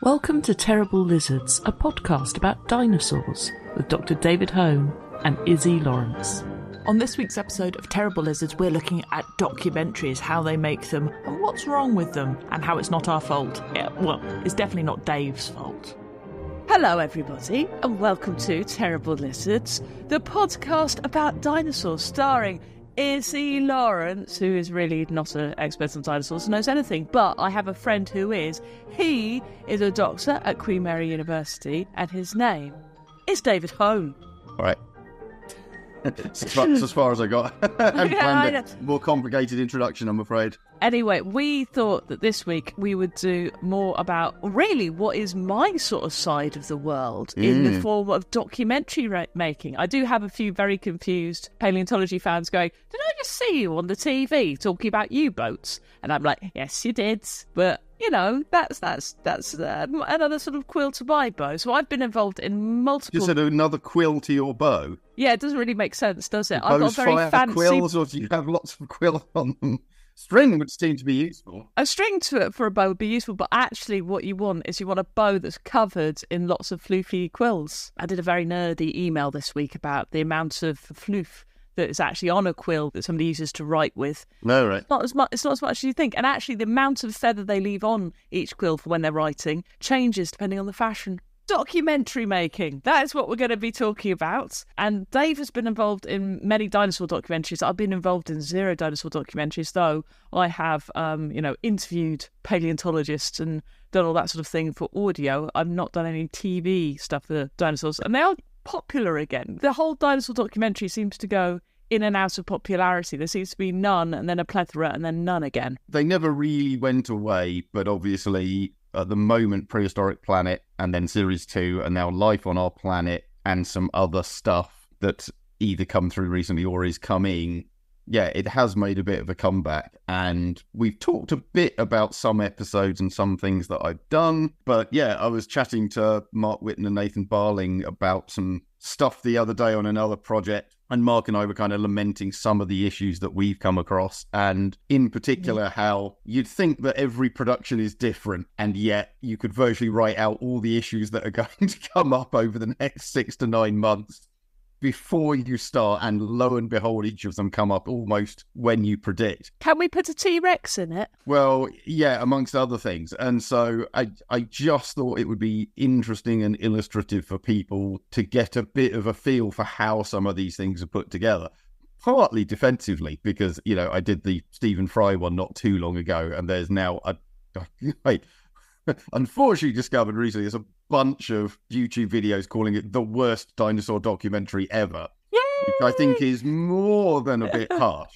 Welcome to Terrible Lizards, a podcast about dinosaurs with Dr. David Hone and Iszi Lawrence. On this week's episode of Terrible Lizards, we're looking at documentaries, how they make them, and what's wrong with them, and how it's not our fault. Yeah, well, it's definitely not Dave's fault. Hello everybody, and welcome to Terrible Lizards, the podcast about dinosaurs, starring Iszi Lawrence, who is really not an expert on dinosaurs, knows anything, but I have a friend who is. He is a doctor at Queen Mary University, and his name is David Hone. All right. That's as far as I got. I planned a more complicated introduction, I'm afraid. Anyway, we thought that this week we would do more about really what is my sort of side of the world in the form of documentary making. I do have a few very confused paleontology fans going, did I just see you on the TV talking about U-boats? And I'm like, yes, you did. But, you know, that's another sort of quill to my bow. So I've been involved in multiple... You said another quill to your bow? Yeah, it doesn't really make sense, does it? I've got very fancy... quills, or do you have lots of quills on them? String would seem to be useful. A string for a bow would be useful, but actually what you want is you want a bow that's covered in lots of floofy quills. I did a very nerdy email this week about the amount of floof that is actually on a quill that somebody uses to write with. No, right. It's not as much as you think. And actually the amount of feather they leave on each quill for when they're writing changes depending on the fashion. Documentary making. That is what we're going to be talking about. And Dave has been involved in many dinosaur documentaries. I've been involved in 0 dinosaur documentaries, though I have, interviewed paleontologists and done all that sort of thing for audio. I've not done any TV stuff for dinosaurs. And they are popular again. The whole dinosaur documentary seems to go in and out of popularity. There seems to be none, and then a plethora, and then none again. They never really went away, but obviously... at the moment, Prehistoric Planet, and then Series 2, and now Life on Our Planet, and some other stuff that's either come through recently or is coming. Yeah, it has made a bit of a comeback, and we've talked a bit about some episodes and some things that I've done. But yeah, I was chatting to Mark Whitten and Nathan Barling about some stuff the other day on another project, and Mark and I were kind of lamenting some of the issues that we've come across, and in particular how you'd think that every production is different, and yet you could virtually write out all the issues that are going to come up over the next 6 to 9 months before you start, and lo and behold, each of them come up almost when you predict. Can we put a T-Rex in it? Well, yeah, amongst other things. And so I just thought it would be interesting and illustrative for people to get a bit of a feel for how some of these things are put together. Partly defensively, because, you know, I did the Stephen Fry one not too long ago, and there's now unfortunately discovered recently there's a bunch of YouTube videos calling it the worst dinosaur documentary ever. Yay! Which I think is more than a bit harsh.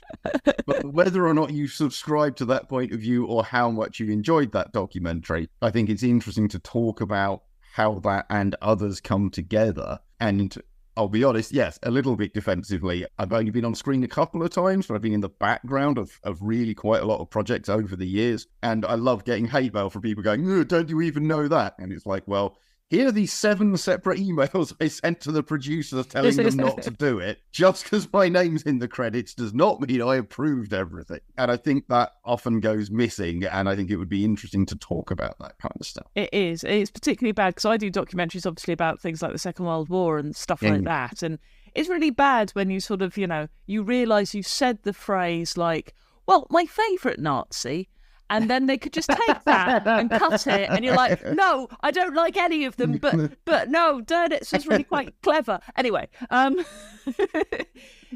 But whether or not you subscribe to that point of view or how much you enjoyed that documentary, I think it's interesting to talk about how that and others come together. And I'll be honest, yes, a little bit defensively. I've only been on screen a couple of times, but I've been in the background of really quite a lot of projects over the years. And I love getting hate mail from people going, don't you even know that? And it's like, well, here are these 7 separate emails I sent to the producers telling them not to do it. Just because my name's in the credits does not mean I approved everything. And I think that often goes missing. And I think it would be interesting to talk about that kind of stuff. It is. It's particularly bad because I do documentaries, obviously, about things like the Second World War and stuff like that. And it's really bad when you sort of, you realise you've said the phrase like, well, my favourite Nazi... and then they could just take that and cut it, and you're like, no, I don't like any of them, but no, Durnitz was really quite clever. Anyway,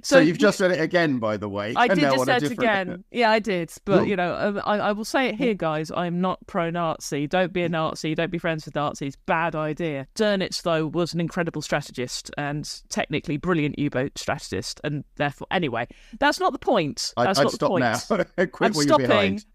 so you've just said it again, by the way. I did just say it again. Yeah, I did, but I will say it here, guys. I'm not pro-Nazi. Don't be a Nazi. Don't be friends with Nazis. Bad idea. Durnitz, though, was an incredible strategist and technically brilliant U-boat strategist, and therefore, anyway, that's not the point. That's not the point. I'd stop now. Quit I'm while stopping. You're behind.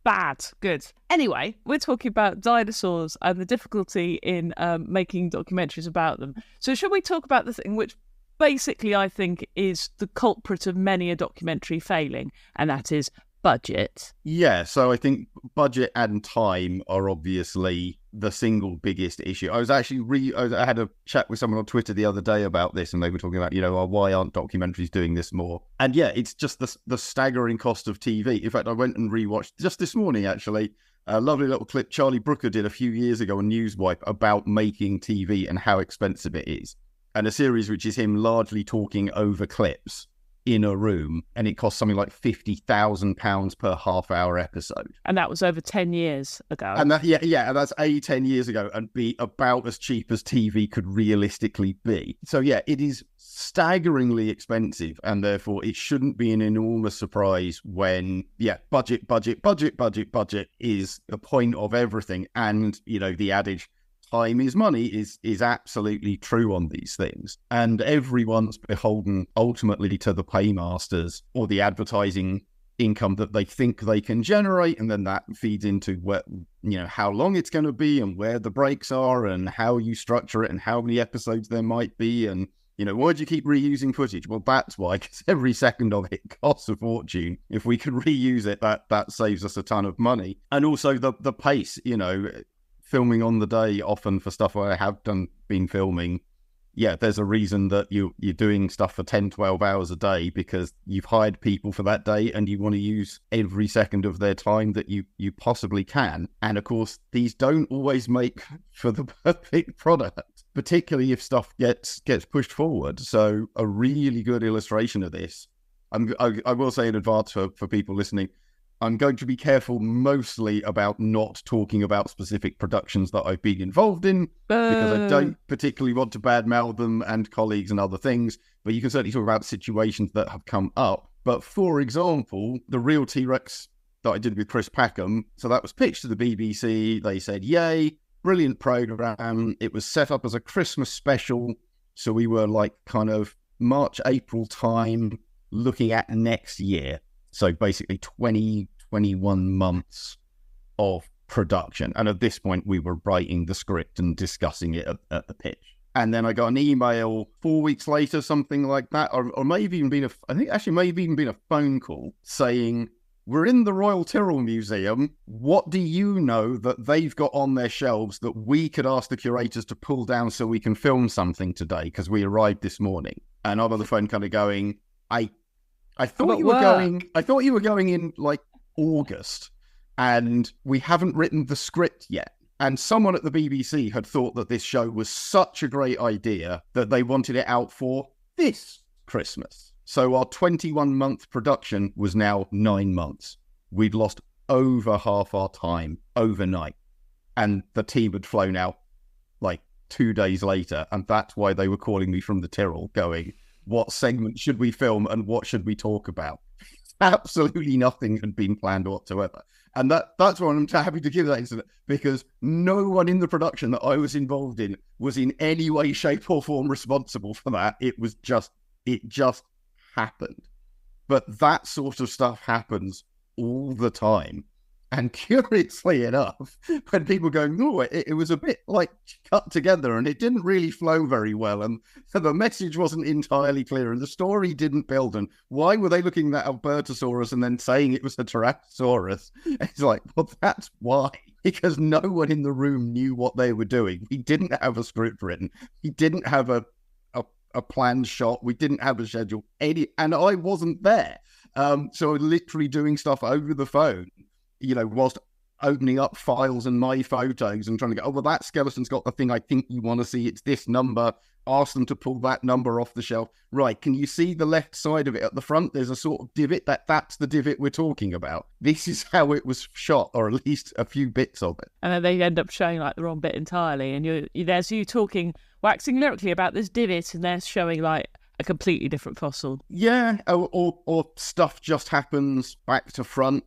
Bad. Good. Anyway, we're talking about dinosaurs and the difficulty in making documentaries about them. So should we talk about the thing which basically I think is the culprit of many a documentary failing, and that is budget? Yeah, so I think budget and time are obviously the single biggest issue. I was actually I had a chat with someone on Twitter the other day about this, and they were talking about, why aren't documentaries doing this more? And yeah, it's just the staggering cost of TV. In fact, I went and rewatched just this morning, actually, a lovely little clip Charlie Brooker did a few years ago on Newswipe about making TV and how expensive it is. And a series which is him largely talking over clips in a room, and it costs something like £50,000 per half-hour episode. And that was over 10 years ago. And that, and that's 10 years ago, and be about as cheap as TV could realistically be. So yeah, it is staggeringly expensive, and therefore it shouldn't be an enormous surprise when budget is the point of everything. And the adage, time is money, is absolutely true on these things. And everyone's beholden ultimately to the paymasters or the advertising income that they think they can generate, and then that feeds into where, how long it's going to be and where the breaks are and how you structure it and how many episodes there might be. And why do you keep reusing footage? Well, that's why, because every second of it costs a fortune. If we could reuse it, that saves us a ton of money. And also the pace, filming on the day, often for stuff I have been filming, there's a reason that you're doing stuff for 10, 12 hours a day, because you've hired people for that day and you want to use every second of their time that you possibly can. And of course, these don't always make for the perfect product, particularly if stuff gets pushed forward. So a really good illustration of this, I will say in advance for people listening, I'm going to be careful mostly about not talking about specific productions that I've been involved in, because I don't particularly want to badmouth them and colleagues and other things, but you can certainly talk about situations that have come up. But for example, the Real T-Rex that I did with Chris Packham, so that was pitched to the BBC. They said, yay, brilliant programme. It was set up as a Christmas special, so we were like kind of March, April time looking at next year. So basically 21 months of production. And at this point, we were writing the script and discussing it at the pitch. And then I got an email 4 weeks later, something like that, or maybe even been a phone call saying, we're in the Royal Tyrrell Museum. What do you know that they've got on their shelves that we could ask the curators to pull down so we can film something today? Because we arrived this morning. And I'm on the phone kind of going, I thought you were going in like August, and we haven't written the script yet. And someone at the BBC had thought that this show was such a great idea that they wanted it out for this Christmas. So our 21-month production was now 9 months. We'd lost over half our time overnight, and the team had flown out like 2 days later, and that's why they were calling me from the Tyrrell going, what segment should we film and what should we talk about? Absolutely nothing had been planned whatsoever. And that's why I'm happy to give that incident, because no one in the production that I was involved in was in any way, shape or form responsible for that. It just happened. But that sort of stuff happens all the time. And curiously enough, when people go, no, it was a bit like cut together and it didn't really flow very well, and the message wasn't entirely clear and the story didn't build, and why were they looking at Albertosaurus and then saying it was a Tyrannosaurus? It's like, well, that's why. Because no one in the room knew what they were doing. We didn't have a script written. We didn't have a planned shot. We didn't have a schedule. And I wasn't there. So literally doing stuff over the phone, whilst opening up files and my photos and trying to go, oh, well, that skeleton's got the thing I think you want to see. It's this number. Ask them to pull that number off the shelf. Right, can you see the left side of it at the front? There's a sort of divot. That's the divot we're talking about. This is how it was shot, or at least a few bits of it. And then they end up showing like the wrong bit entirely. And there's you talking, waxing lyrically about this divot, and they're showing like a completely different fossil. Yeah, or stuff just happens back to front.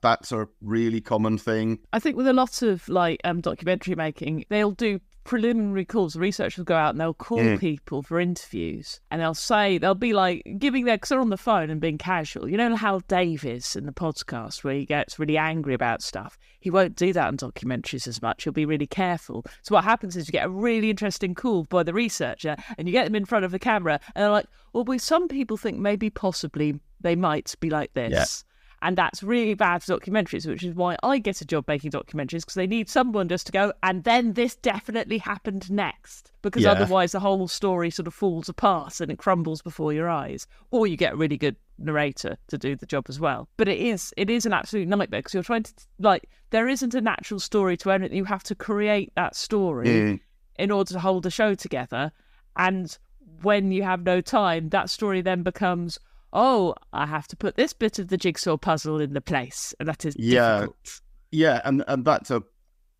That's a really common thing. I think with a lot of like documentary making, they'll do preliminary calls. The researchers will go out and they'll call people for interviews, and they'll be like giving their, because they're on the phone and being casual. You know how Dave is in the podcast where he gets really angry about stuff. He won't do that in documentaries as much. He'll be really careful. So what happens is you get a really interesting call by the researcher and you get them in front of the camera and they're like, well, some people think maybe possibly they might be like this. Yeah. And that's really bad for documentaries, which is why I get a job making documentaries, because they need someone just to go, and then this definitely happened next. Because otherwise the whole story sort of falls apart and it crumbles before your eyes. Or you get a really good narrator to do the job as well. But it is an absolute nightmare because you're trying to, like, there isn't a natural story to anything. You have to create that story in order to hold a show together. And when you have no time, that story then becomes, oh, I have to put this bit of the jigsaw puzzle in the place. And that is difficult. Yeah, and that's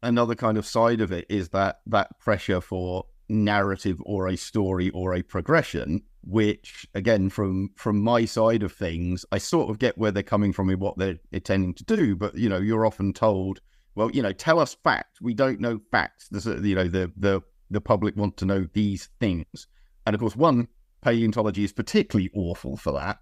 another kind of side of it, is that pressure for narrative or a story or a progression, which, again, from my side of things, I sort of get where they're coming from in what they're intending to do. But, you know, you're often told, well, you know, tell us facts. We don't know facts. You know, the public want to know these things. And of course, paleontology is particularly awful for that.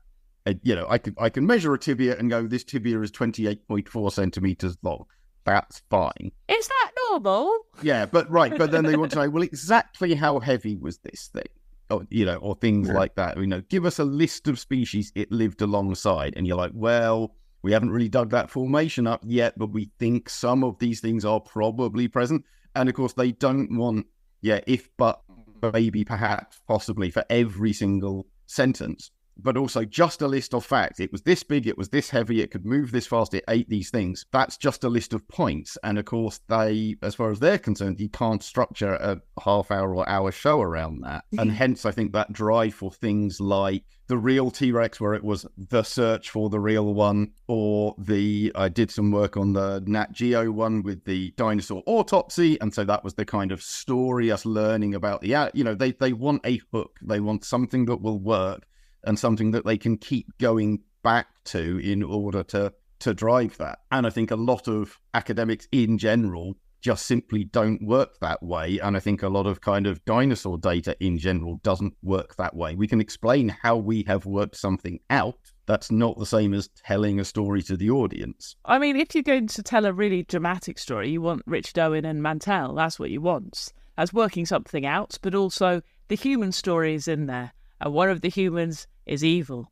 You know, I can measure a tibia and go, this tibia is 28.4 centimeters long. That's fine. Is that normal? Yeah, but then they want to know, well, exactly how heavy was this thing? Or, you know, or things like that. You know, give us a list of species it lived alongside. And you're like, well, we haven't really dug that formation up yet, but we think some of these things are probably present. And of course, they don't want, if, but, maybe, perhaps, possibly for every single sentence, but also just a list of facts. It was this big, it was this heavy, it could move this fast, it ate these things. That's just a list of points. And of course, they, as far as they're concerned, you can't structure a half-hour or hour show around that. And hence, I think that drive for things like the real T-Rex, where it was the search for the real one, or I did some work on the Nat Geo one with the dinosaur autopsy, and so that was the kind of story, us learning about they want a hook, they want something that will work, and something that they can keep going back to in order to drive that. And I think a lot of academics in general just simply don't work that way. And I think a lot of kind of dinosaur data in general doesn't work that way. We can explain how we have worked something out. That's not the same as telling a story to the audience. I mean, if you're going to tell a really dramatic story, you want Richard Owen and Mantell. That's what you want. As working something out, but also the human story is in there. And one of the humans is evil.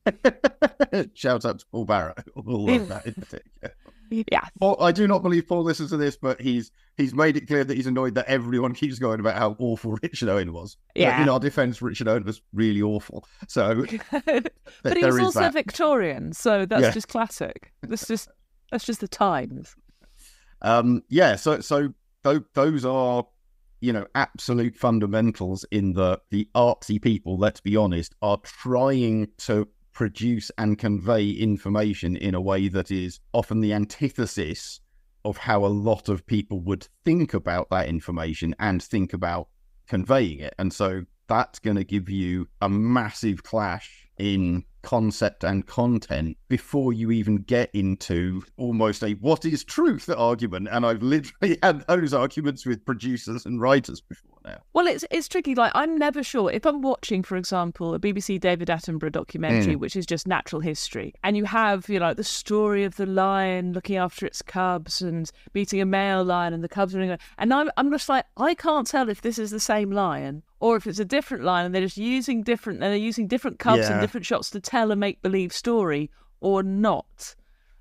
Shout out to Paul Barrett. We'll love that in particular. Yeah. I do not believe Paul listens to this, but he's made it clear that he's annoyed that everyone keeps going about how awful Richard Owen was. Yeah. But in our defence, Richard Owen was really awful. So, but he was also Victorian, so that's just classic. That's just the times. So those are, you know, absolute fundamentals in the artsy people, let's be honest, are trying to produce and convey information in a way that is often the antithesis of how a lot of people would think about that information and think about conveying it. And so that's going to give you a massive clash in concept and content before you even get into almost a what is truth argument. And I've literally had those arguments with producers and writers before now. Well, it's tricky. Like, I'm never sure if I'm watching, for example, a BBC David Attenborough documentary, which is just natural history, and you have, you know, the story of the lion looking after its cubs and meeting a male lion and the cubs running, and I'm just like, I can't tell if this is the same lion or if it's a different lion and they're just using different cubs and different shots to tell a make-believe story or not.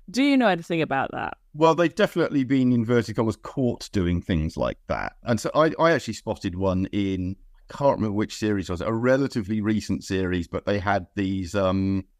Do you know anything about that? Well, they've definitely been, inverted commas, caught doing things like that. And so I actually spotted one in, I can't remember which series it was, a relatively recent series, but they had these, I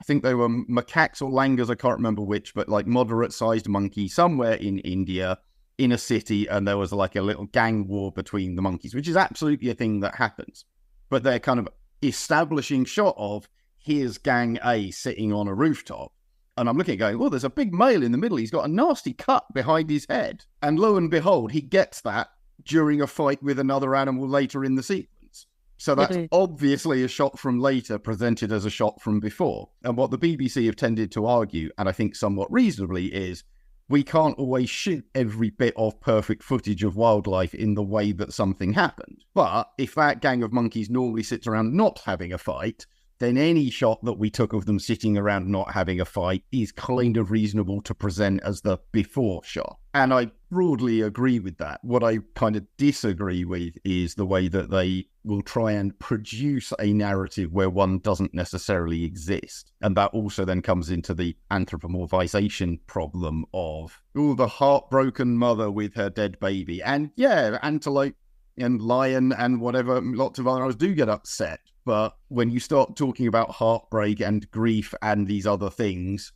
think they were macaques or langurs, I can't remember which, but like moderate-sized monkey somewhere in India, in a city, and there was like a little gang war between the monkeys, which is absolutely a thing that happens. But they're kind of establishing shot of, here's gang A sitting on a rooftop. And I'm looking at going, well, there's a big male in the middle. He's got a nasty cut behind his head. And lo and behold, he gets that during a fight with another animal later in the sequence. So that's obviously a shot from later presented as a shot from before. And what the BBC have tended to argue, and I think somewhat reasonably, is we can't always shoot every bit of perfect footage of wildlife in the way that something happened. But if that gang of monkeys normally sits around not having a fight, then any shot that we took of them sitting around not having a fight is kind of reasonable to present as the before shot. And I broadly agree with that. What I kind of disagree with is the way that they will try and produce a narrative where one doesn't necessarily exist. And that also then comes into the anthropomorphization problem of, the heartbroken mother with her dead baby. And antelope and lion and whatever, lots of other animals do get upset. but when you start talking about heartbreak and grief and these other things,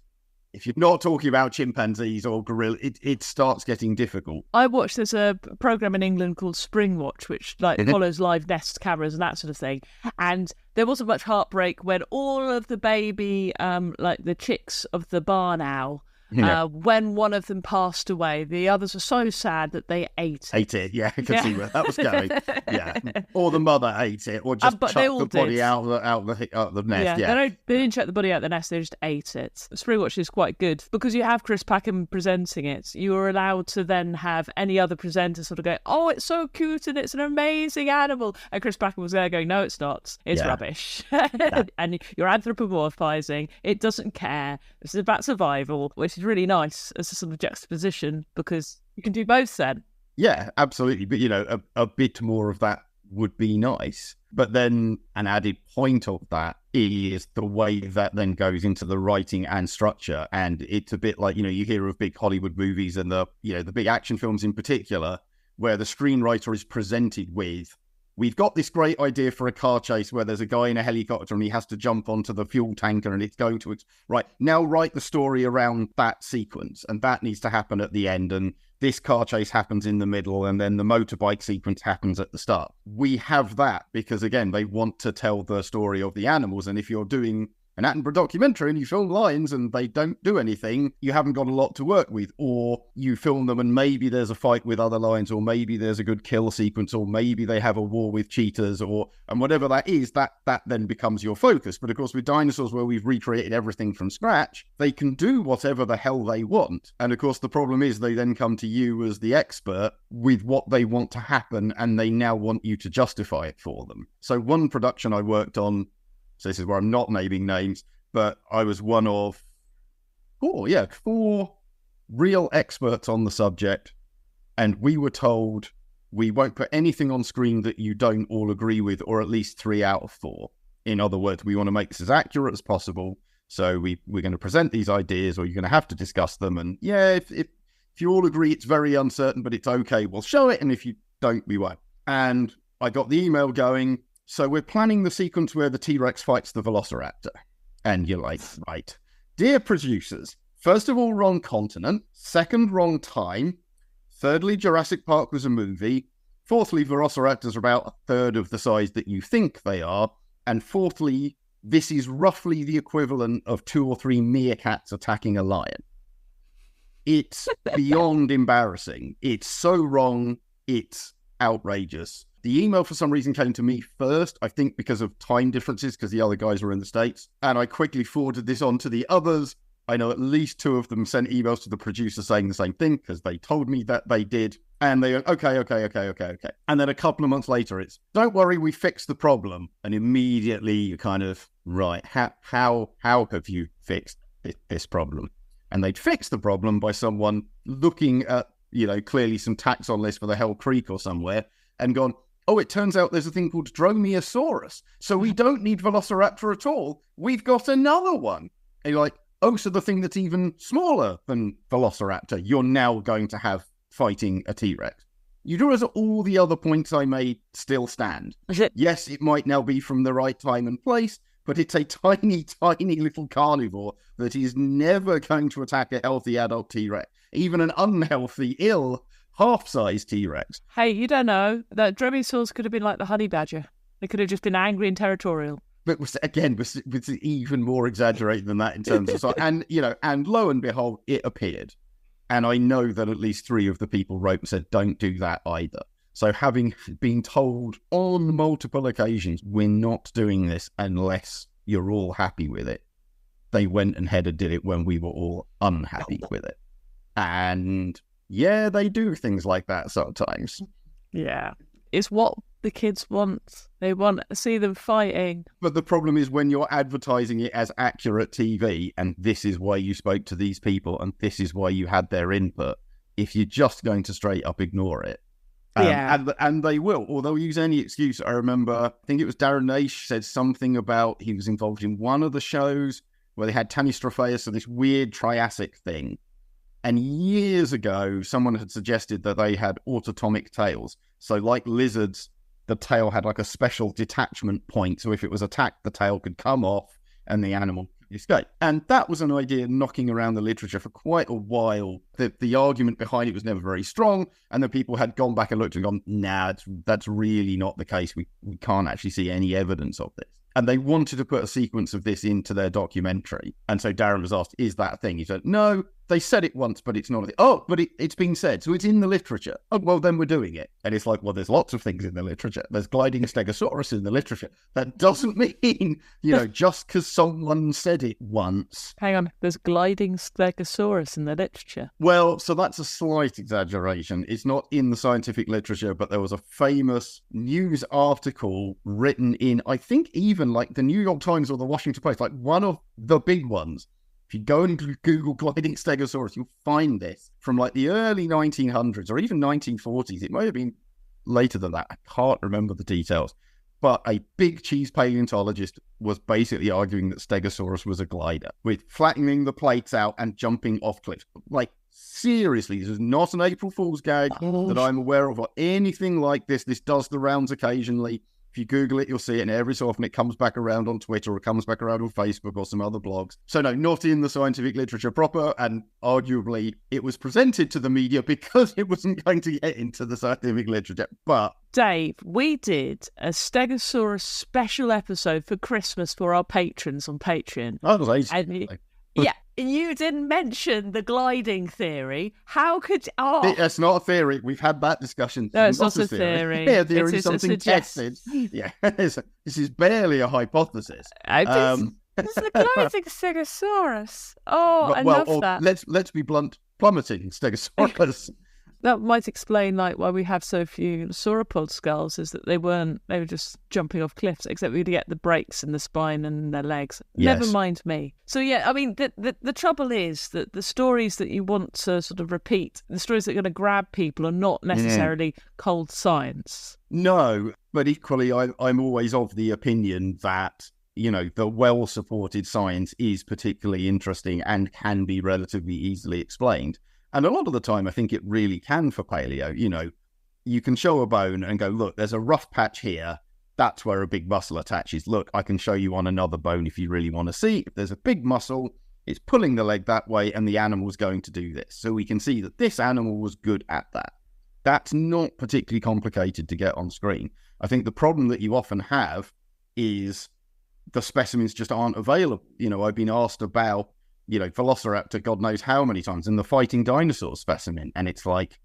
if you're not talking about chimpanzees or gorilla, it starts getting difficult. I watched, there's a program in England called Spring Watch, which follows live nest cameras and that sort of thing. And there wasn't much heartbreak when all of the baby, the chicks of the barn owl, when one of them passed away, the others were so sad that they ate it. Ate it, yeah, I can see where that was going. Yeah, or the mother ate it, or just chucked the body out of the nest. Yeah. They didn't chuck the body out of the nest; they just ate it. Spring Watch is quite good because you have Chris Packham presenting it. You are allowed to then have any other presenter sort of go, "Oh, it's so cute and it's an amazing animal," and Chris Packham was there going, "No, it's not. It's rubbish," and you're anthropomorphizing. It doesn't care. This is about survival, which is really nice as a sort of juxtaposition because you can do both then. Yeah, absolutely. But, a bit more of that would be nice. But then an added point of that is the way that then goes into the writing and structure. And it's a bit like, you hear of big Hollywood movies and the big action films in particular, where the screenwriter is presented with, we've got this great idea for a car chase where there's a guy in a helicopter and he has to jump onto the fuel tanker and it's going to... Right, now write the story around that sequence and that needs to happen at the end and this car chase happens in the middle and then the motorbike sequence happens at the start. We have that because, again, they want to tell the story of the animals, and if you're doing an Attenborough documentary and you film lions and they don't do anything, you haven't got a lot to work with. Or you film them and maybe there's a fight with other lions, or maybe there's a good kill sequence, or maybe they have a war with cheetahs, and whatever that is, that then becomes your focus. But of course with dinosaurs, where we've recreated everything from scratch, they can do whatever the hell they want. And of course the problem is they then come to you as the expert with what they want to happen, and they now want you to justify it for them. So one production I worked on, so this is where I'm not naming names, but I was one of 4 real experts on the subject. And we were told we won't put anything on screen that you don't all agree with, or at least 3 out of 4. In other words, we want to make this as accurate as possible. So we're going to present these ideas, or you're going to have to discuss them. And if you all agree it's very uncertain, but it's okay, we'll show it. And if you don't, we won't. And I got the email going, so we're planning the sequence where the T-Rex fights the Velociraptor. And you're like, right. Dear producers, first of all, wrong continent. Second, wrong time. Thirdly, Jurassic Park was a movie. Fourthly, Velociraptors are about a third of the size that you think they are. And fourthly, this is roughly the equivalent of 2 or 3 meerkats attacking a lion. It's beyond embarrassing. It's so wrong. It's outrageous. The email, for some reason, came to me first, I think because of time differences, because the other guys were in the States. And I quickly forwarded this on to the others. I know at least 2 of them sent emails to the producer saying the same thing, because they told me that they did. And they went, okay. And then a couple of months later, it's, don't worry, we fixed the problem. And immediately you kind of, right, how have you fixed this problem? And they'd fixed the problem by someone looking at, clearly some taxon lists for the Hell Creek or somewhere and gone, oh, it turns out there's a thing called Dromaeosaurus. So we don't need Velociraptor at all. We've got another one. And you're like, oh, so the thing that's even smaller than Velociraptor, you're now going to have fighting a T-Rex. You do realize all the other points I made still stand. Yes, it might now be from the right time and place, but it's a tiny, tiny little carnivore that is never going to attack a healthy adult T-Rex. Even an unhealthy, ill, half-sized T-Rex. Hey, you don't know. That Dromaeosaurus could have been like the honey badger. They could have just been angry and territorial. But was even more exaggerated than that in terms of size. And, and lo and behold, it appeared. And I know that at least 3 of the people wrote and said, don't do that either. So having been told on multiple occasions, we're not doing this unless you're all happy with it, they went ahead and did it when we were all unhappy with it. And yeah, they do things like that sometimes. Yeah. It's what the kids want. They want to see them fighting. But the problem is when you're advertising it as accurate TV, and this is why you spoke to these people, and this is why you had their input, if you're just going to straight up ignore it. And they will, or they'll use any excuse. I remember, I think it was Darren Naish said something about he was involved in one of the shows where they had Tanistrophaeus, so this weird Triassic thing. And years ago, someone had suggested that they had autotomic tails. So like lizards, the tail had like a special detachment point. So if it was attacked, the tail could come off and the animal could escape. And that was an idea knocking around the literature for quite a while. The argument behind it was never very strong. And then people had gone back and looked and gone, nah, that's really not the case. We can't actually see any evidence of this. And they wanted to put a sequence of this into their documentary. And so Darren was asked, is that a thing? He said, no, they said it once, but it's not a thing. Oh, but it's been said. So it's in the literature. Oh, well, then we're doing it. And it's like, well, there's lots of things in the literature. There's gliding stegosaurus in the literature. That doesn't mean, just because someone said it once. Hang on, there's gliding stegosaurus in the literature. Well, so that's a slight exaggeration. It's not in the scientific literature, but there was a famous news article written in, I think, even like the New York Times or the Washington Post, like one of the big ones. If you go and Google gliding stegosaurus, you'll find this from like the early 1900s or even 1940s. It may have been later than that. I can't remember the details. But a big cheese paleontologist was basically arguing that Stegosaurus was a glider, with flattening the plates out and jumping off cliffs. Like, seriously, this is not an April Fool's gag that I'm aware of or anything like this. This does the rounds occasionally. If you Google it, you'll see it, and every so often it comes back around on Twitter or it comes back around on Facebook or some other blogs. So no, not in the scientific literature proper, and arguably it was presented to the media because it wasn't going to get into the scientific literature. But Dave, we did a Stegosaurus special episode for Christmas for our patrons on Patreon. That was ages. Yeah, you didn't mention the gliding theory. How could... It's not a theory. We've had that discussion. No, it's not a theory. Yeah, theory is something tested. Yeah, this is barely a hypothesis. It's the gliding Stegosaurus. I love that. Let's be blunt. Plummeting Stegosaurus. That might explain why we have so few sauropod skulls, is that they were just jumping off cliffs, except we'd get the breaks in the spine and their legs. Yes. Never mind me. So yeah, I mean, the trouble is that the stories that you want to sort of repeat, the stories that are going to grab people are not necessarily cold science. No, but equally, I'm always of the opinion that, the well-supported science is particularly interesting and can be relatively easily explained. And a lot of the time, I think it really can for paleo. You can show a bone and go, look, there's a rough patch here. That's where a big muscle attaches. Look, I can show you on another bone if you really want to see. If there's a big muscle, it's pulling the leg that way and the animal's going to do this. So we can see that this animal was good at that. That's not particularly complicated to get on screen. I think the problem that you often have is the specimens just aren't available. I've been asked about Velociraptor, God knows how many times, and the fighting dinosaur specimen. And it's like,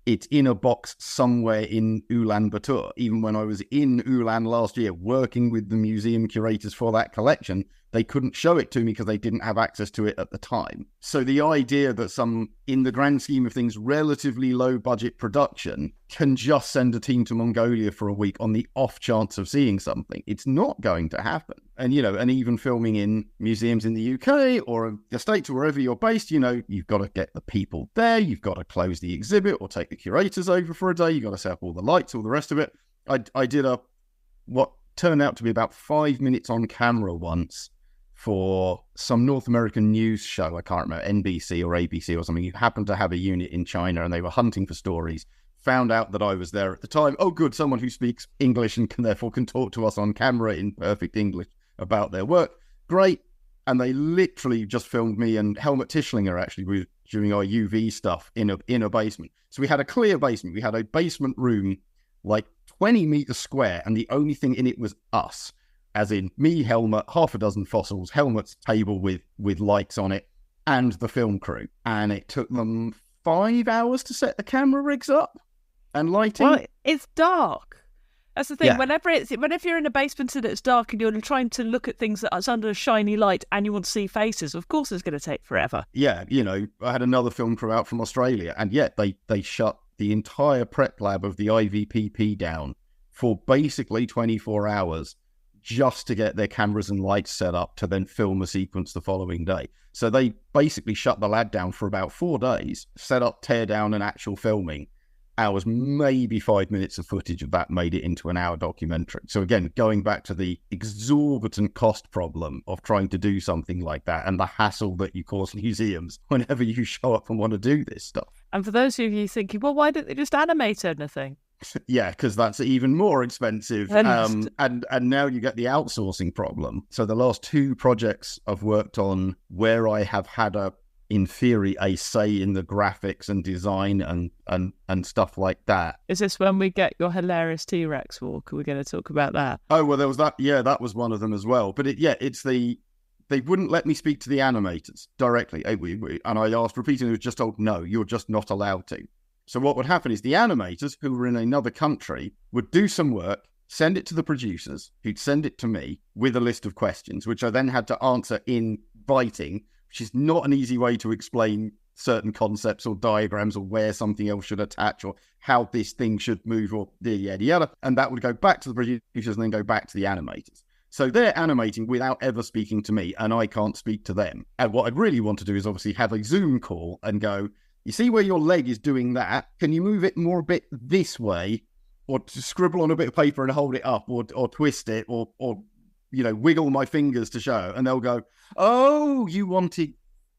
it's in a box somewhere in Ulaanbaatar. Even when I was in Ulan last year, working with the museum curators for that collection, they couldn't show it to me because they didn't have access to it at the time. So the idea that some, in the grand scheme of things, relatively low budget production can just send a team to Mongolia for a week on the off chance of seeing something, it's not going to happen. And, and even filming in museums in the UK or the States or wherever you're based, you've got to get the people there, you've got to close the exhibit or take the curators over for a day, you've got to set up all the lights, all the rest of it. I did what turned out to be about 5 minutes on camera once for some North American news show, I can't remember, NBC or ABC or something. You happened to have a unit in China and they were hunting for stories, found out that I was there at the time. Oh, good, someone who speaks English and therefore can talk to us on camera in perfect English about their work. Great. And they literally just filmed me and Helmut Tischlinger actually doing our UV stuff in a basement. So we had a clear basement. We had a basement room like 20 meters square and the only thing in it was us. As in me, Helmut, half a dozen fossils, Helmut's table with lights on it, and the film crew. And it took them 5 hours to set the camera rigs up and lighting. Well, it's dark. That's the thing. Yeah. Whenever you're in a basement and it's dark and you're trying to look at things that's under a shiny light and you want to see faces, of course it's going to take forever. Yeah, I had another film crew out from Australia, and yet they shut the entire prep lab of the IVPP down for basically 24 hours. Just to get their cameras and lights set up to then film a sequence the following day. So they basically shut the lab down for about 4 days, set up, tear down, and actual filming. Hours, maybe 5 minutes of footage of that made it into an hour documentary. So again, going back to the exorbitant cost problem of trying to do something like that and the hassle that you cause museums whenever you show up and want to do this stuff. And for those of you thinking, well, why don't they just animate anything? Yeah, because that's even more expensive. And now you get the outsourcing problem. So the last 2 projects I've worked on where I have had in theory, a say in the graphics and design and stuff like that. Is this when we get your hilarious T-Rex walk? Are we going to talk about that? Oh, well, there was that. Yeah, that was one of them as well. But they wouldn't let me speak to the animators directly. And I asked repeatedly, was just told, no, you're just not allowed to. So what would happen is the animators who were in another country would do some work, send it to the producers, who'd send it to me with a list of questions, which I then had to answer in writing, which is not an easy way to explain certain concepts or diagrams or where something else should attach or how this thing should move or yada yada. And that would go back to the producers and then go back to the animators. So they're animating without ever speaking to me, and I can't speak to them. And what I'd really want to do is obviously have a Zoom call and go, you see where your leg is doing that? Can you move it more a bit this way? Or to scribble on a bit of paper and hold it up, or twist it, or wiggle my fingers to show. And they'll go, oh, you wanted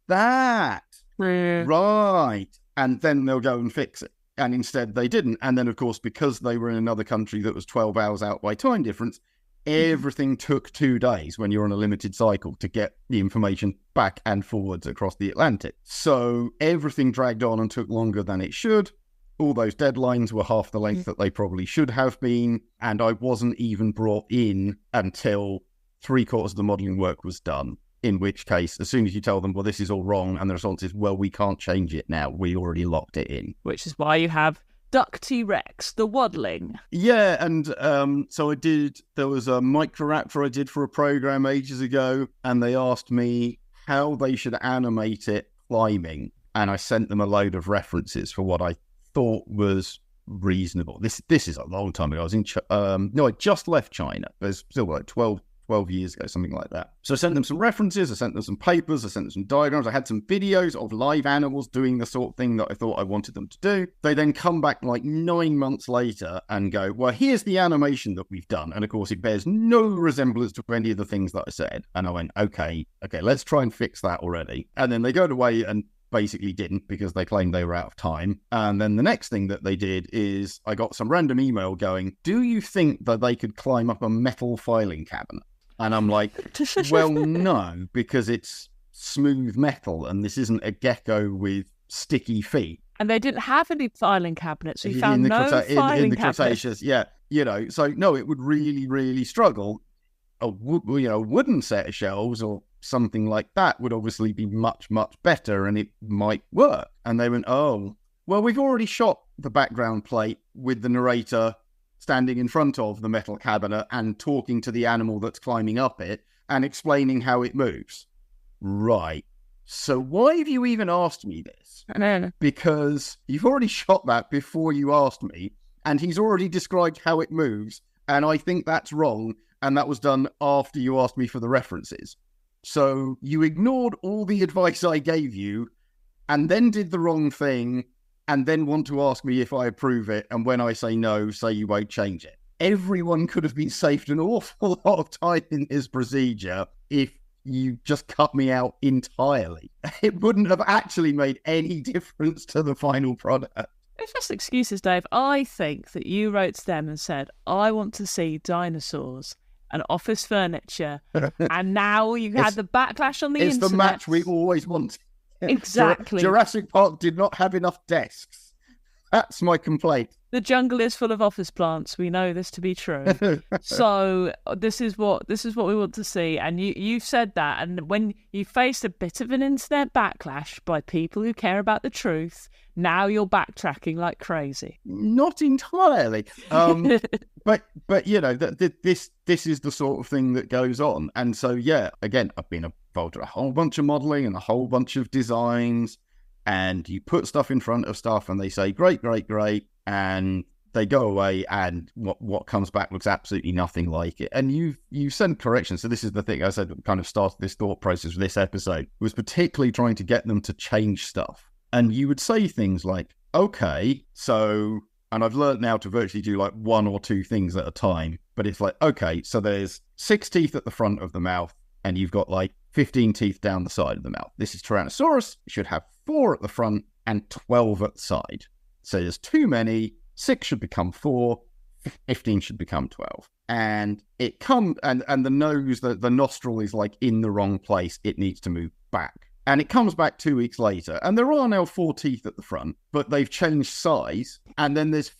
that. Right. And then they'll go and fix it. And instead they didn't. And then, of course, because they were in another country that was 12 hours out by time difference, everything took 2 days when you're on a limited cycle to get the information back and forwards across the Atlantic. So everything dragged on and took longer than it should. All those deadlines were half the length that they probably should have been. And I wasn't even brought in until 3/4 of the modelling work was done. In which case, as soon as you tell them, well, this is all wrong, and the response is, well, we can't change it now. We already locked it in. Which is why you have Duck T-Rex, the waddling. Yeah, and so there was a microraptor I did for a program ages ago, and they asked me how they should animate it climbing. And I sent them a load of references for what I thought was reasonable. This is a long time ago. I was in I just left China. It was still like 12 years ago, something like that. So I sent them some references, I sent them some papers, I sent them some diagrams, I had some videos of live animals doing the sort of thing that I thought I wanted them to do. They then come back like 9 months later and go, well, here's the animation that we've done. And of course, it bears no resemblance to any of the things that I said. And I went, okay, let's try and fix that already. And then they go away and basically didn't, because they claimed they were out of time. And then the next thing that they did is I got some random email going, do you think that they could climb up a metal filing cabinet? And I'm like, well, no, because it's smooth metal and this isn't a gecko with sticky feet. And they didn't have any filing cabinets. We found no filing cabinets. Cretaceous, yeah. So no, it would really, really struggle. A wooden set of shelves or something like that would obviously be much, much better, and it might work. And they went, oh, well, we've already shot the background plate with the narrator standing in front of the metal cabinet and talking to the animal that's climbing up it and explaining how it moves. Right. So why have you even asked me this? I know. Because you've already shot that before you asked me, and he's already described how it moves, and I think that's wrong, and that was done after you asked me for the references. So you ignored all the advice I gave you and then did the wrong thing, and then want to ask me if I approve it, and when I say no, say you won't change it. Everyone could have been saved an awful lot of time in this procedure if you just cut me out entirely. It wouldn't have actually made any difference to the final product. It's just excuses, Dave. I think that you wrote to them and said, I want to see dinosaurs and office furniture, and now you had the backlash on the internet. It's the match we always wanted. Exactly. Jurassic Park did not have enough desks. That's my complaint. The jungle is full of office plants. We know this to be true. So this is what we want to see. And you've said that. And when you faced a bit of an internet backlash by people who care about the truth, now you're backtracking like crazy. Not entirely. But this is the sort of thing that goes on. And so, yeah, again, I've been involved in a whole bunch of modelling and a whole bunch of designs. And you put stuff in front of stuff and they say, great, great, great. And they go away and what comes back looks absolutely nothing like it. And you send corrections. So this is the thing I said kind of started this thought process for this episode, was particularly trying to get them to change stuff. And you would say things like, okay, so, and I've learned now to virtually do like 1 or 2 things at a time, but it's like, okay, so there's 6 teeth at the front of the mouth and you've got like 15 teeth down the side of the mouth. This is Tyrannosaurus. It should have 4 at the front and 12 at the side. So there's too many. 6 should become 4, 15 should become 12. And it and the nose, the nostril is like in the wrong place. It needs to move back. And it comes back 2 weeks later. And there are now 4 teeth at the front, but they've changed size. And then there's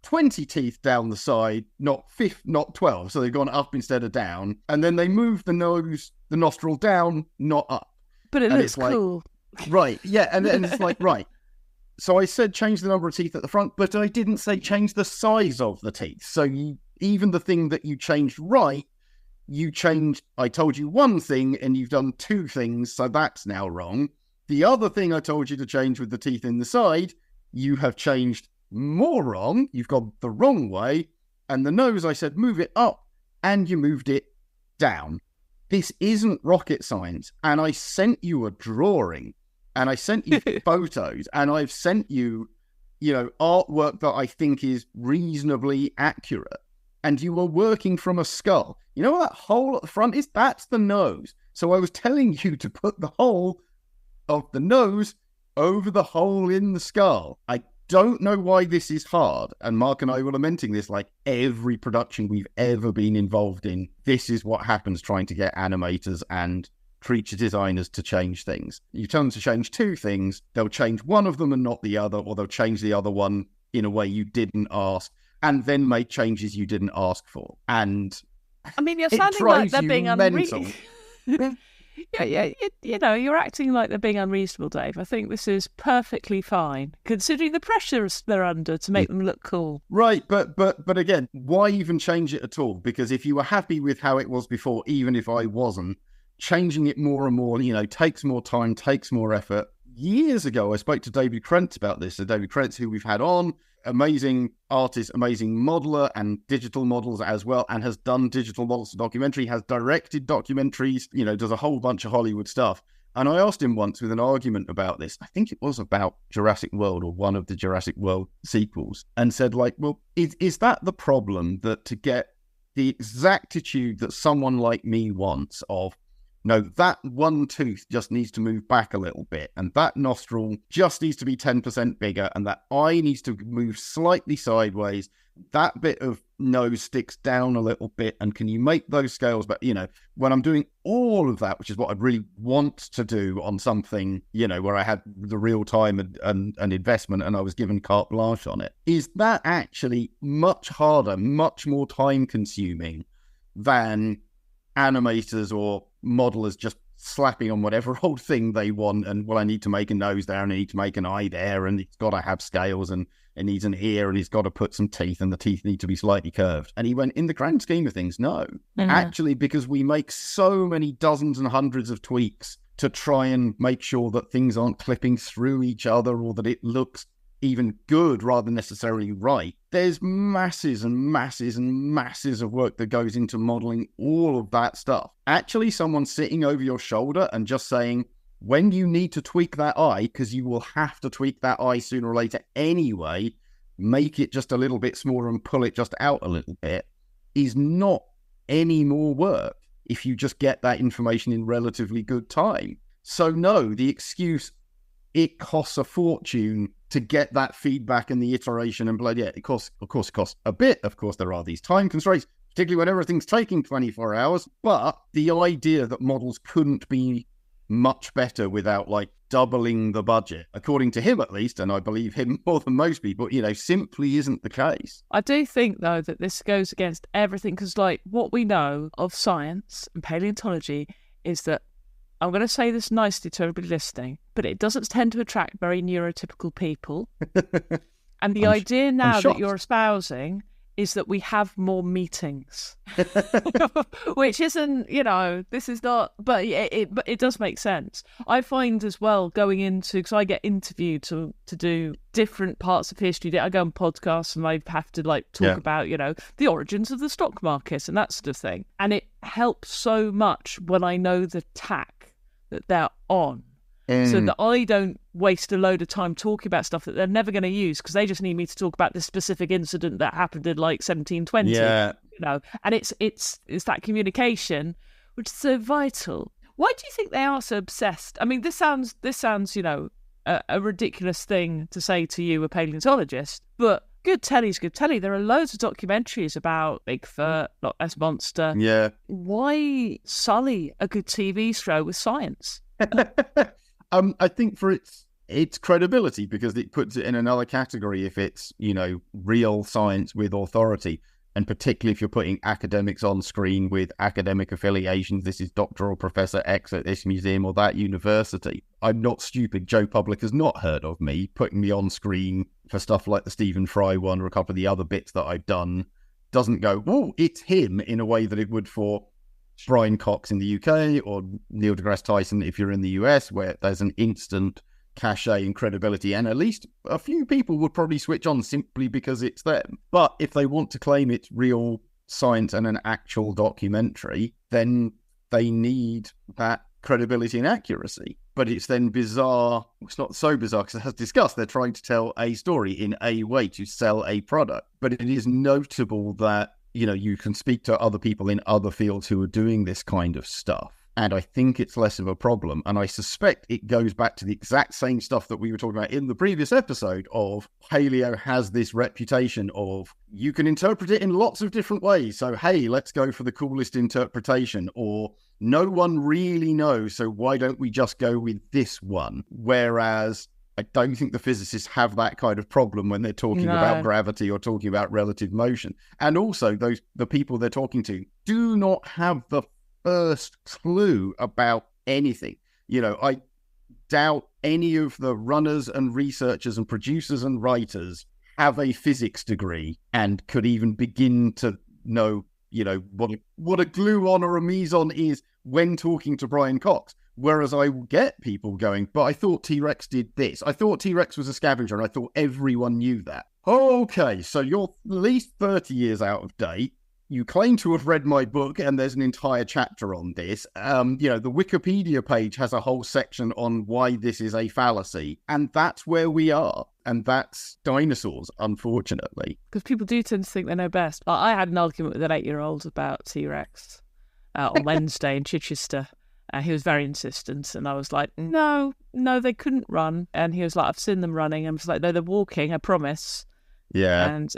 20 teeth down the side, not 12. So they've gone up instead of down. And then they move the nostril down, not up. But it looks cool. Right. Yeah. And then it's like, right. So I said change the number of teeth at the front, but I didn't say change the size of the teeth. So even the thing that you changed right, I told you one thing and you've done 2 things, so that's now wrong. The other thing I told you to change with the teeth in the side, you have changed more wrong. You've gone the wrong way. And the nose, I said, move it up, and you moved it down. This isn't rocket science. And I sent you a drawing, and I sent you photos, and I've sent you, artwork that I think is reasonably accurate. And you were working from a skull. You know what that hole at the front is? That's the nose. So I was telling you to put the hole of the nose over the hole in the skull. I don't know why this is hard. And Mark and I were lamenting this like every production we've ever been involved in. This is what happens trying to get animators and creature designers to change things. You tell them to change 2 things, they'll change one of them and not the other, or they'll change the other one in a way you didn't ask, and then make changes you didn't ask for. And I mean, you're sounding like they're being unreasonable. Yeah, you're acting like they're being unreasonable, Dave. I think this is perfectly fine, considering the pressures they're under to make them look cool. Right, but again, why even change it at all? Because if you were happy with how it was before, even if I wasn't, changing it more and more, takes more time, takes more effort. Years ago, I spoke to David Krentz about this. So David Krentz, who we've had on, amazing artist, amazing modeler, and digital models as well, and has done digital models for documentary, has directed documentaries, does a whole bunch of Hollywood stuff. And I asked him once with an argument about this, I think it was about Jurassic World or one of the Jurassic World sequels, and said like, well, is that the problem, that to get the exactitude that someone like me wants of, no, that one tooth just needs to move back a little bit, and that nostril just needs to be 10% bigger, and that eye needs to move slightly sideways, that bit of nose sticks down a little bit, and can you make those scales? But, when I'm doing all of that, which is what I'd really want to do on something, where I had the real time and investment and I was given carte blanche on it, is that actually much harder, much more time consuming than animators or modelers just slapping on whatever old thing they want, and I need to make a nose there, and I need to make an eye there, and it's got to have scales, and it needs an ear, and it's got to put some teeth, and the teeth need to be slightly curved. And he went, in the grand scheme of things, no. Actually, because we make so many dozens and hundreds of tweaks to try and make sure that things aren't clipping through each other, or that it looks even good rather than necessarily right. There's masses and masses and masses of work that goes into modeling all of that stuff. Actually, someone sitting over your shoulder and just saying, when you need to tweak that eye, because you will have to tweak that eye sooner or later anyway, make it just a little bit smaller and pull it just out a little bit, is not any more work if you just get that information in relatively good time. So no, the excuse, it costs a fortune to get that feedback and the iteration and blood. Yeah, it costs a bit. Of course, there are these time constraints, particularly when everything's taking 24 hours. But the idea that models couldn't be much better without like doubling the budget, according to him at least, and I believe him more than most people, simply isn't the case. I do think, though, that this goes against everything, because like what we know of science and paleontology is that, I'm going to say this nicely to everybody listening, but it doesn't tend to attract very neurotypical people. And the idea now that you're espousing is that we have more meetings, which isn't, this is not, but it does make sense. I find as well going into, because I get interviewed to do different parts of history. I go on podcasts and I have to talk about, the origins of the stock market and that sort of thing. And it helps so much when I know the tack that they're on, so that I don't waste a load of time talking about stuff that they're never going to use, because they just need me to talk about this specific incident that happened in 1720. And it's that communication which is so vital. Why do you think they are so obsessed? I mean, this sounds a ridiculous thing to say to you, a paleontologist, but Good telly's good telly. There are loads of documentaries about Bigfoot, Loch Ness Monster. Yeah. Why sully a good TV show with science? I think for its credibility, because it puts it in another category if it's, real science with authority. And particularly if you're putting academics on screen with academic affiliations, this is Dr. or Professor X at this museum or that university. I'm not stupid. Joe Public has not heard of me. Putting me on screen for stuff like the Stephen Fry one or a couple of the other bits that I've done doesn't go, oh, it's him, in a way that it would for Brian Cox in the UK or Neil deGrasse Tyson if you're in the US, where there's an instant cachet and credibility, and at least a few people would probably switch on simply because it's them. But if they want to claim it's real science and an actual documentary, then they need that credibility and accuracy. But it's then bizarre. It's not so bizarre because, as discussed, they're trying to tell a story in a way to sell a product. But it is notable that, you can speak to other people in other fields who are doing this kind of stuff. And I think it's less of a problem. And I suspect it goes back to the exact same stuff that we were talking about in the previous episode of paleo has this reputation of you can interpret it in lots of different ways. So, hey, let's go for the coolest interpretation. Or no one really knows, so why don't we just go with this one? Whereas I don't think the physicists have that kind of problem when they're talking about gravity or talking about relative motion. And also, the people they're talking to do not have the first clue about anything. I doubt any of the runners and researchers and producers and writers have a physics degree and could even begin to know, what a gluon or a meson is when talking to Brian Cox. Whereas I get people going, but I thought T-Rex did this. I thought T-Rex was a scavenger, and I thought everyone knew that. Okay, so you're at least 30 years out of date. You claim to have read my book, and there's an entire chapter on this. The Wikipedia page has a whole section on why this is a fallacy. And that's where we are. And that's dinosaurs, unfortunately. Because people do tend to think they know best. I had an argument with an 8-year-old about T-Rex on Wednesday in Chichester. He was very insistent, and I was like, no, they couldn't run. And he was like, I've seen them running. And I was like, no, they're walking, I promise. Yeah. And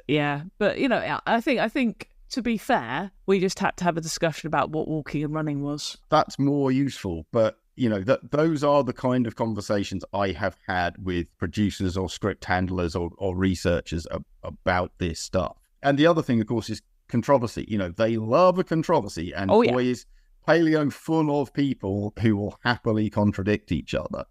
but I think to be fair, we just had to have a discussion about what walking and running was. That's more useful, but those are the kind of conversations I have had with producers or script handlers or researchers about this stuff. And the other thing, of course, is controversy. They love a controversy, and is paleo full of people who will happily contradict each other.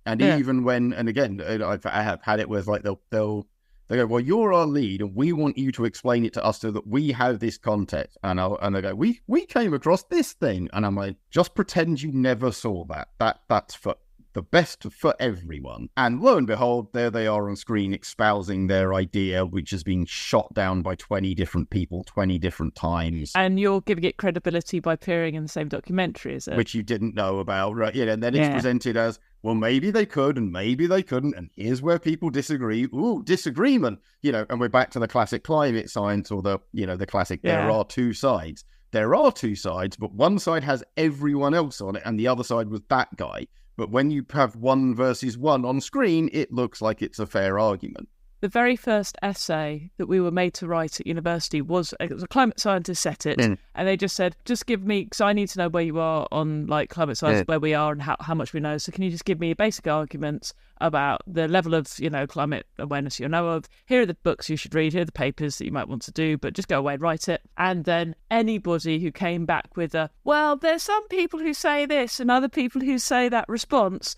And even when, and again, I have had it where it's like they'll go, well, you're our lead, and we want you to explain it to us so that we have this context. And they go, we came across this thing, and I'm like, just pretend you never saw that. That's for the best for everyone. And lo and behold, there they are on screen espousing their idea, which has been shot down by 20 different people 20 different times. And you're giving it credibility by appearing in the same documentary, is it? Which you didn't know about, right? And then it's presented as, well, maybe they could and maybe they couldn't, and here's where people disagree. Ooh, disagreement. And we're back to the classic climate science, or the classic, there are two sides. There are two sides, but one side has everyone else on it, and the other side was that guy. But when you have 1 versus 1 on screen, it looks like it's a fair argument. The very first essay that we were made to write at university was a climate scientist set it, and they just said, just give me, because I need to know where you are on climate science, where we are and how much we know. So can you just give me basic arguments about the level of, climate awareness you know of? Here are the books you should read, here are the papers that you might want to do, but just go away and write it. And then anybody who came back with there's some people who say this and other people who say that response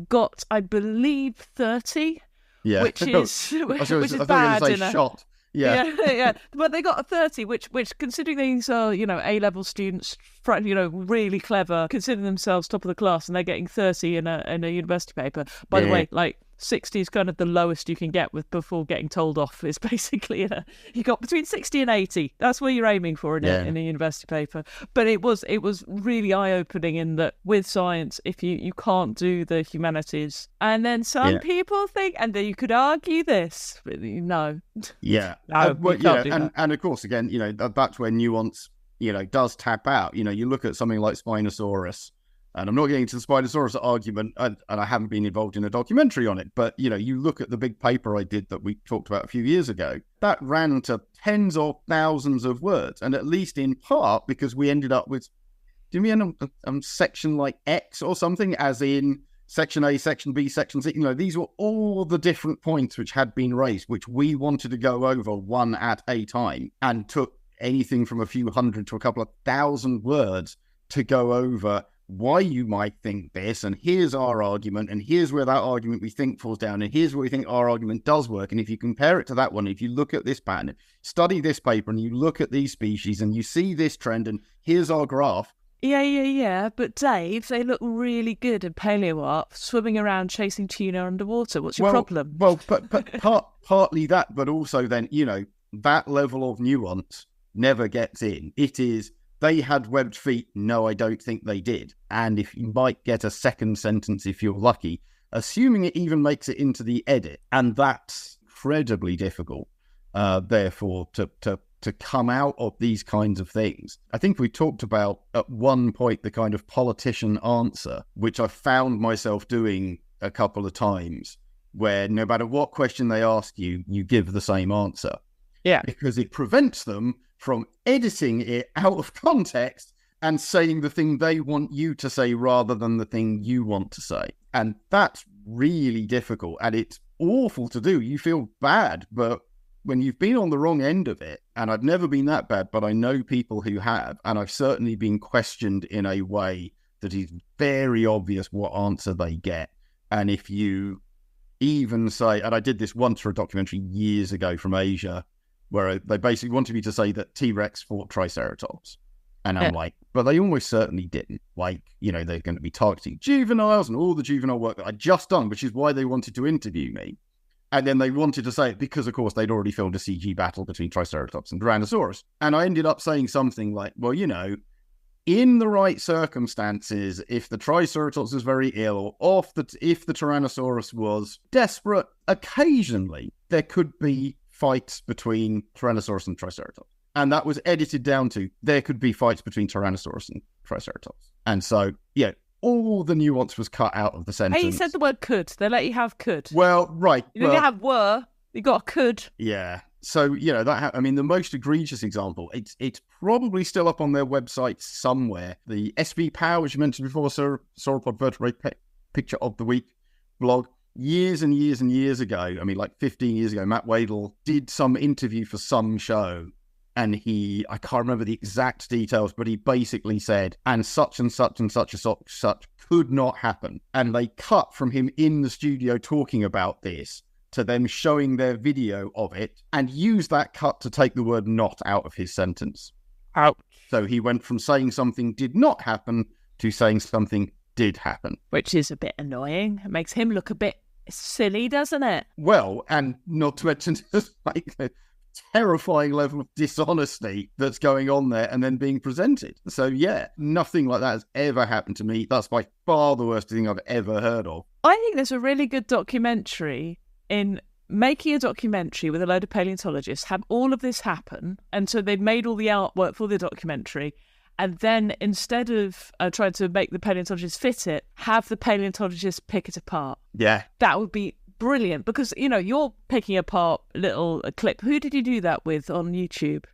got, I believe, 30. Yeah, which is bad. Shot. Yeah. But they got a 30, which considering these are A-level students, really clever, considering themselves top of the class, and they're getting 30 in a university paper. By the way, 60 is kind of the lowest you can get before getting told off. Is basically you got between 60 and 80. That's where you're aiming for in a university paper. But it was really eye-opening in that with science, if you can't do the humanities, and then some people think, and then you could argue this, but no. Yeah. And of course, again, that's where nuance, does tap out. You look at something like Spinosaurus, And I'm not getting into the Spinosaurus argument, and I haven't been involved in a documentary on it, but, you look at the big paper I did that we talked about a few years ago, that ran to tens of thousands of words, and at least in part because we ended up with, did we end up section like X or something, as in section A, section B, section C, these were all the different points which had been raised, which we wanted to go over one at a time, and took anything from a few hundred to a couple of thousand words to go over why you might think this, and here's our argument, and here's where that argument we think falls down, and here's where we think our argument does work. And if you compare it to that one, if you look at this pattern, study this paper, and you look at these species, and you see this trend, and here's our graph. Yeah. But Dave, they look really good in paleo art, swimming around chasing tuna underwater. What's your problem? Well, but partly that, but also then, that level of nuance never gets in. It is, they had webbed feet. No, I don't think they did. And if you might get a second sentence if you're lucky, assuming it even makes it into the edit. And that's incredibly difficult, therefore, to come out of these kinds of things. I think we talked about at one point the kind of politician answer, which I found myself doing a couple of times, where no matter what question they ask you, you give the same answer. Yeah. Because it prevents them from editing it out of context and saying the thing they want you to say rather than the thing you want to say. And that's really difficult, and it's awful to do. You feel bad, but when you've been on the wrong end of it, and I've never been that bad, but I know people who have, and I've certainly been questioned in a way that is very obvious what answer they get. And if you even say, and I did this once for a documentary years ago from Asia, where they basically wanted me to say that T-Rex fought Triceratops. And I'm like, but they almost certainly didn't. Like, they're going to be targeting juveniles and all the juvenile work that I'd just done, which is why they wanted to interview me. And then they wanted to say it because, of course, they'd already filmed a CG battle between Triceratops and Dinosaurs. And I ended up saying something like, well, in the right circumstances, if the Triceratops was very ill, or if the Tyrannosaurus was desperate, occasionally there could be fights between Tyrannosaurus and Triceratops. And that was edited down to, there could be fights between Tyrannosaurus and Triceratops. And so, all the nuance was cut out of the sentence. Hey, you said the word could. They let you have could. Well, right. You didn't have were. You got a could. Yeah. So, the most egregious example, it's probably still up on their website somewhere. The SB Power, which you mentioned before, Sauropod Vertebrate Picture of the Week blog, years and years and years ago, like 15 years ago, Matt Wadle did some interview for some show. And I can't remember the exact details, but he basically said, and such and such and such and such could not happen. And they cut from him in the studio talking about this to them showing their video of it, and used that cut to take the word not out of his sentence. Ouch. So he went from saying something did not happen to saying something did happen. Which is a bit annoying. It makes him look a bit silly, doesn't it? Well, and not to mention just like the terrifying level of dishonesty that's going on there and then being presented. So nothing like that has ever happened to me. That's by far the worst thing I've ever heard of. I think there's a really good documentary in making a documentary with a load of paleontologists, have all of this happen, and so they've made all the artwork for the documentary, and then instead of trying to make the paleontologists fit it, have the paleontologists pick it apart. Yeah. That would be brilliant, because, you're picking apart a clip. Who did you do that with on YouTube?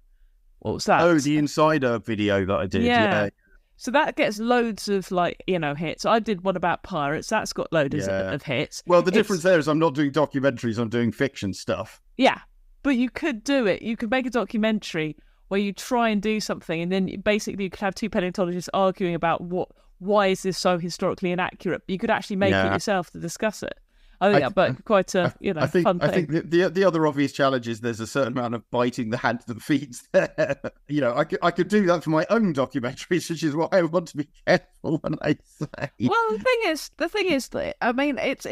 What was that? Oh, the Insider video that I did. Yeah. So that gets loads of, hits. I did one about pirates. That's got loads of hits. Well, the difference there is I'm not doing documentaries, I'm doing fiction stuff. Yeah, but you could do it. You could make a documentary where you try and do something, and then basically you could have two paleontologists arguing about why is this so historically inaccurate. You could actually make it yourself to discuss it. I think that'd be quite a fun thing. I think the other obvious challenge is there's a certain amount of biting the hand that feeds there. I could do that for my own documentaries, which is what I want to be careful when I say. Well, the thing is that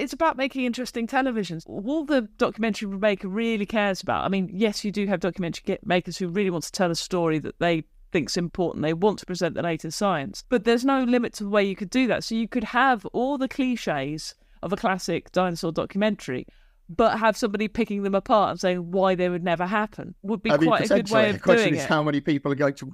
it's about making interesting televisions. All the documentary maker really cares about. Yes, you do have documentary makers who really want to tell a story that they think's important. They want to present the latest science, but there's no limit to the way you could do that. So you could have all the cliches of a classic dinosaur documentary, but have somebody picking them apart and saying why they would never happen. Would be quite a good way of doing it. The question is how many people are going to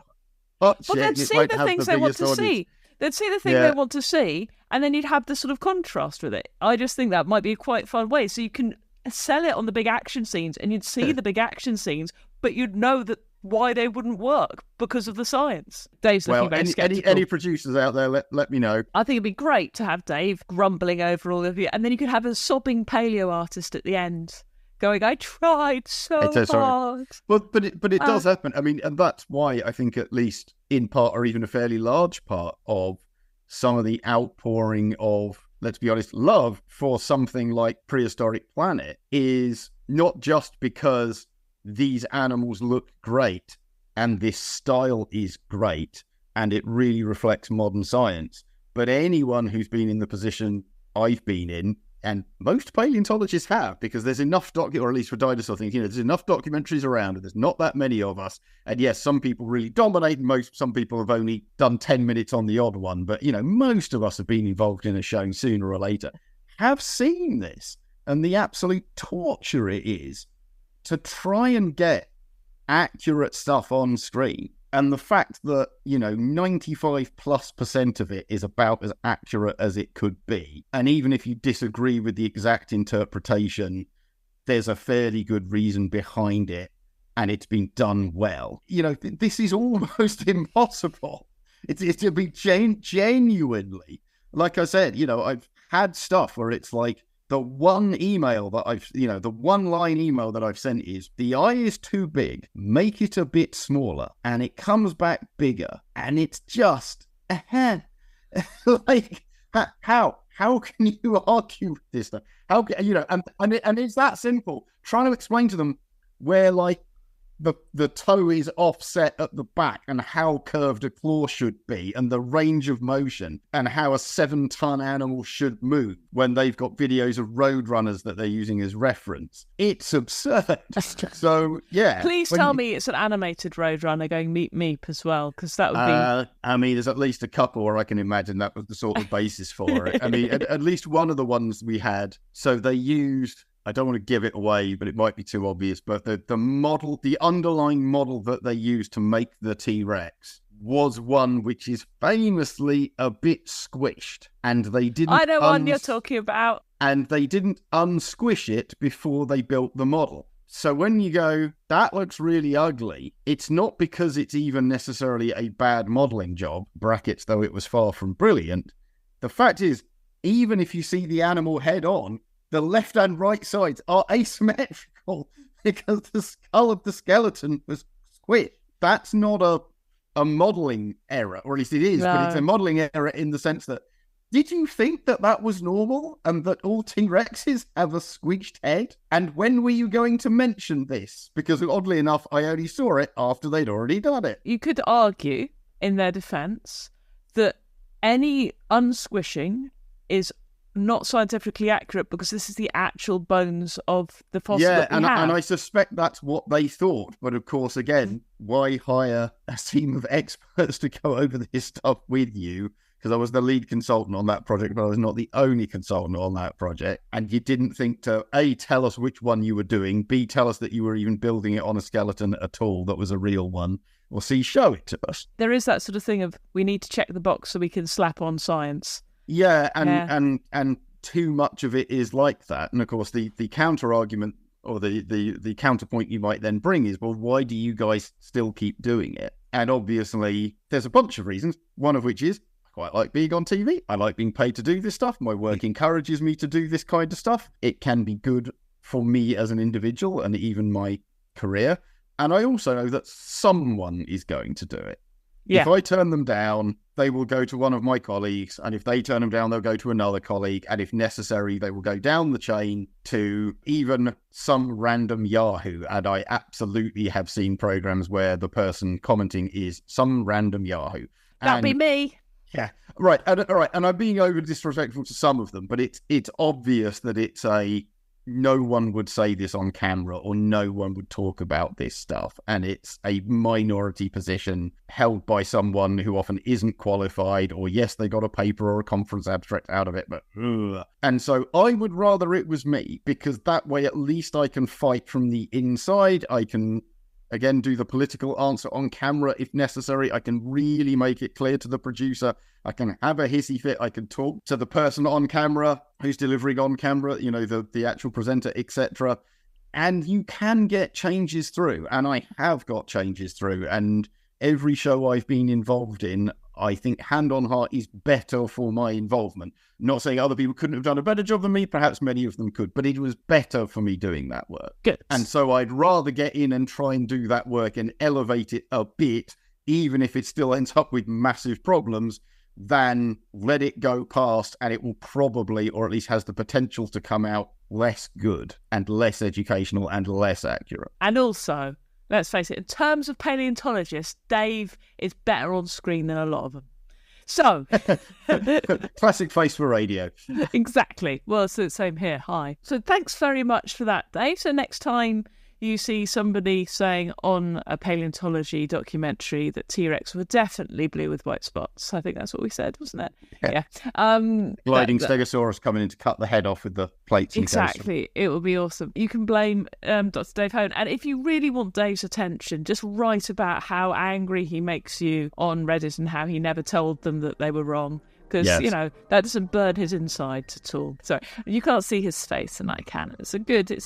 watch it. Well, then see the things they want to see. They'd see the thing they want to see, and then you'd have the sort of contrast with it. I just think that might be a quite fun way. So you can sell it on the big action scenes, and you'd see the big action scenes, but you'd know that why they wouldn't work because of the science. Dave's looking very skeptical. Any producers out there, let me know. I think it'd be great to have Dave grumbling over all of you, and then you could have a sobbing paleo artist at the end going, I tried so hard. Well, but it does happen. I mean, and that's why I think at least in part, or even a fairly large part of some of the outpouring of, let's be honest, love for something like Prehistoric Planet is not just because these animals look great and this style is great and it really reflects modern science, but anyone who's been in the position I've been in, and most paleontologists have, because there's enough or at least for dinosaur things, there's enough documentaries around and there's not that many of us. And yes, some people really dominate, some people have only done 10 minutes on the odd one, but most of us have been involved in a show sooner or later, have seen this, and the absolute torture it is to try and get accurate stuff on screen. And the fact that, 95+% of it is about as accurate as it could be. And even if you disagree with the exact interpretation, there's a fairly good reason behind it and it's been done well. This is almost impossible. It's to be genuinely, like I said, I've had stuff where it's like, the one email that the one line email that I've sent is, the eye is too big, make it a bit smaller, and it comes back bigger, and it's just, like, how can you argue with this stuff? How can, and it's that simple. Trying to explain to them where, like, the toe is offset at the back and how curved a claw should be and the range of motion and how a 7-ton animal should move when they've got videos of roadrunners that they're using as reference. It's absurd. So, yeah. Please tell me it's an animated roadrunner going meep meep as well, because that would be... I mean, there's at least a couple where I can imagine that was the sort of basis for it. I mean, at least one of the ones we had, so they used... I don't want to give it away, but it might be too obvious. But the underlying model that they used to make the T-Rex was one which is famously a bit squished. And they didn't... I know one you're talking about. And they didn't unsquish it before they built the model. So when you go, that looks really ugly, it's not because it's even necessarily a bad modelling job, brackets, though it was far from brilliant. The fact is, even if you see the animal head on, the left and right sides are asymmetrical because the skull of the skeleton was squished. That's not a modelling error, or at least it is, but it's a modelling error in the sense that, did you think that was normal and that all T-Rexes have a squished head? And when were you going to mention this? Because oddly enough, I only saw it after they'd already done it. You could argue, in their defence, that any unsquishing is not scientifically accurate because this is the actual bones of the fossil that we have. And I suspect that's what they thought. But of course, again, why hire a team of experts to go over this stuff with you? Because I was the lead consultant on that project, but I was not the only consultant on that project. And you didn't think to, A, tell us which one you were doing, B, tell us that you were even building it on a skeleton at all that was a real one, or C, show it to us. There is that sort of thing of, we need to check the box so we can slap on science. Yeah, and too much of it is like that. And of course, the counter argument or the counterpoint you might then bring is, well, why do you guys still keep doing it? And obviously, there's a bunch of reasons. One of which is, I quite like being on TV. I like being paid to do this stuff. My work encourages me to do this kind of stuff. It can be good for me as an individual and even my career. And I also know that someone is going to do it. Yeah. If I turn them down, they will go to one of my colleagues, and if they turn them down, they'll go to another colleague, and if necessary, they will go down the chain to even some random Yahoo. And I absolutely have seen programs where the person commenting is some random Yahoo. That'd be me. Yeah, right. And I'm being over disrespectful to some of them, but it's obvious that it's no one would say this on camera or no one would talk about this stuff. And it's a minority position held by someone who often isn't qualified, or yes, they got a paper or a conference abstract out of it, but ugh. And so I would rather it was me, because that way at least I can fight from the inside. I can again, do the political answer on camera if necessary. I can really make it clear to the producer. I can have a hissy fit. I can talk to the person on camera who's delivering on camera, the actual presenter, etc. And you can get changes through. And I have got changes through. And every show I've been involved in, I think hand on heart is better for my involvement. Not saying other people couldn't have done a better job than me. Perhaps many of them could, but it was better for me doing that work. Good. And so I'd rather get in and try and do that work and elevate it a bit, even if it still ends up with massive problems, than let it go past and it will probably, or at least has the potential to come out less good and less educational and less accurate. And also, let's face it, in terms of paleontologists, Dave is better on screen than a lot of them. So, classic face for radio. Exactly. Well, it's the same here. Hi. So thanks very much for that, Dave. So next time you see somebody saying on a paleontology documentary that T-Rex were definitely blue with white spots. I think that's what we said, wasn't it? Yeah. Gliding Stegosaurus coming in to cut the head off with the plates. Exactly. It would be awesome. You can blame Dr. Dave Hone. And if you really want Dave's attention, just write about how angry he makes you on Reddit and how he never told them that they were wrong. Because, that doesn't burn his insides at all. Sorry, you can't see his face, and I can. It's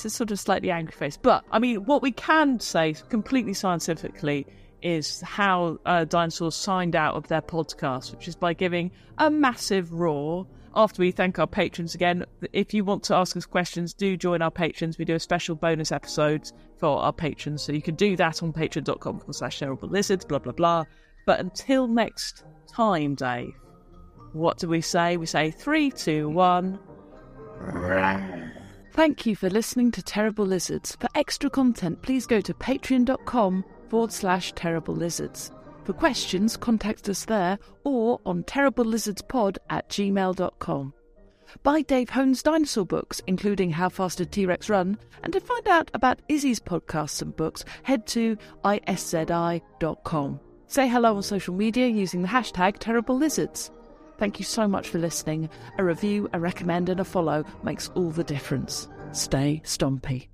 a sort of slightly angry face. But, I mean, what we can say completely scientifically is how Dinosaurs signed out of their podcast, which is by giving a massive roar. After we thank our patrons again, if you want to ask us questions, do join our patrons. We do a special bonus episode for our patrons. So you can do that on patreon.com/terriblelizards, blah, blah, blah. But until next time, Dave, what do we say? We say 3, 2, 1. Thank you for listening to Terrible Lizards. For extra content, please go to patreon.com/Terrible Lizards. For questions, contact us there or on terriblelizardspod@gmail.com. Buy Dave Hone's dinosaur books, including How Fast Did T-Rex Run? And to find out about Izzy's podcasts and books, head to iszi.com. Say hello on social media using the hashtag Terrible Lizards. Thank you so much for listening. A review, a recommend and a follow makes all the difference. Stay stompy.